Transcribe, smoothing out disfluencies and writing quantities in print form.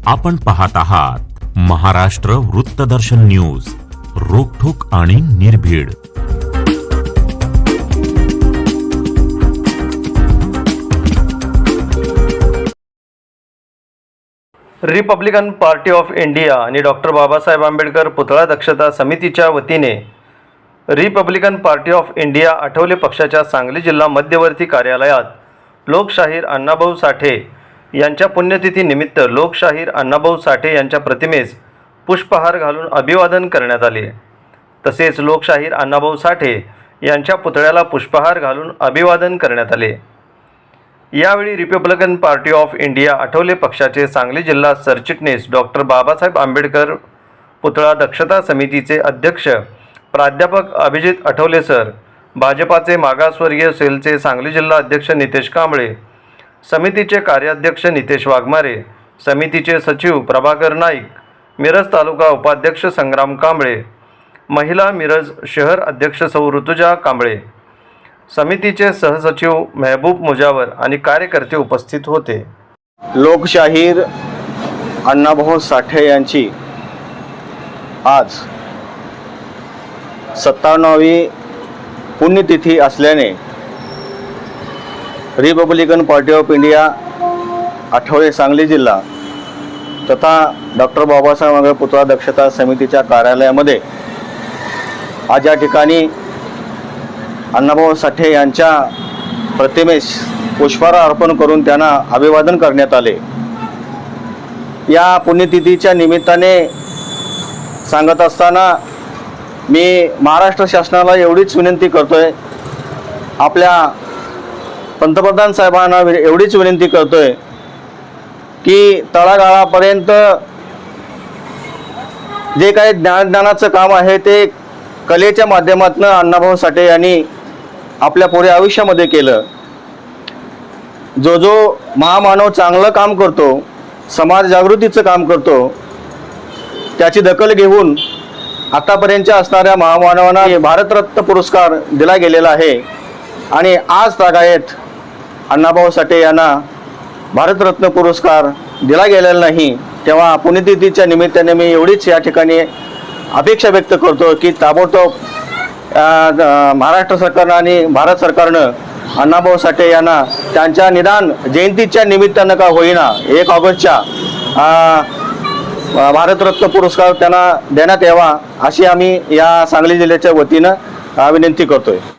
आपण पाहत आहात महाराष्ट्र वृत्तदर्शन न्यूज, रोखठोक आणि निर्भीड. रिपब्लिकन पार्टी ऑफ इंडिया आणि डॉक्टर बाबासाहेब आंबेडकर पुतळा दक्षता समितीच्या वतीने Republican party of India Athawale पक्षाच्या सांगली जिल्हा मध्यवर्ती कार्यालयात लोकशाहीर अण्णाभाऊ साठे यांच्या पुण्यतिथीनिमित्त लोकशाहीर अण्णाभाऊ साठे यांच्या प्रतिमेस पुष्पहार घालून अभिवादन करण्यात आले. तसेच लोकशाहीर अण्णाभाऊ साठे यांच्या पुतळ्याला पुष्पहार घालून अभिवादन करण्यात आले. यावेळी Republican party of India Athawale पक्षाचे सांगली जिल्हा सरचिटणीस डॉक्टर बाबासाहेब आंबेडकर पुतळा दक्षता समितीचे अध्यक्ष प्राध्यापक अभिजित आठवले सर, भाजपाचे मागासवर्गीय सेलचे सांगली जिल्हा अध्यक्ष नितेश कांबळे, समितीचे कार्याध्यक्ष नितेश वाघमारे, समितीचे सचिव प्रभाकर नाईक, मिरज तालुका उपाध्यक्ष संग्राम कांबळे, महिला मिरज शहर अध्यक्ष सौ ऋतुजा कांबळे, समितीचे सहसचिव मेहबूब मुजावर आणि कार्यकर्ते उपस्थित होते. लोकशाहीर अण्णाभाऊ साठे यांची आज 57वी पुण्यतिथी असल्याने Republican party of India Athawale Sangli जिल्हा तथा डॉक्टर बाबासाहेब आंबेडकर पुतळा दक्षता समितीच्या कार्यालयामध्ये आज या ठिकाणी अण्णाभाऊ साठे यांच्या प्रतिमेस पुष्पहार अर्पण करून त्यांना अभिवादन करण्यात आले. या पुण्यतिथीच्या निमित्ताने सांगत असताना मी महाराष्ट्र शासनाला एवढीच विनंती करतोय, आपल्या पंतप्रधान साहेबांना एवढीच विनंती करतोय की तळागाळापर्यंत जे काही ज्ञानाचं काम आहे ते कलेच्या माध्यमातून अण्णाभाऊ साठे यांनी आपल्या पुढे आयुष्यामध्ये केलं. जो महामानव चांगलं काम करतो, समाज जागृतीचं काम करतो, त्याची दखल घेऊन आतापर्यंतच्या असणाऱ्या महामानवांना भारतरत्न पुरस्कार दिला गेलेला आहे आणि आज तागायत अण्णाभाऊ साठे यांना भारतरत्न पुरस्कार दिला गेलेला नाही. तेव्हा पुण्यतिथीच्या निमित्ताने मी एवढीच या ठिकाणी अपेक्षा व्यक्त करतो की ताबडतोब महाराष्ट्र सरकारनं आणि भारत सरकारनं अण्णाभाऊ साठे यांना त्यांच्या निदान जयंतीच्या निमित्तानं का होईना 1 ऑगस्टच्या भारतरत्न पुरस्कार त्यांना देण्यात यावा अशी आम्ही या सांगली जिल्ह्याच्या वतीनं विनंती करतोय.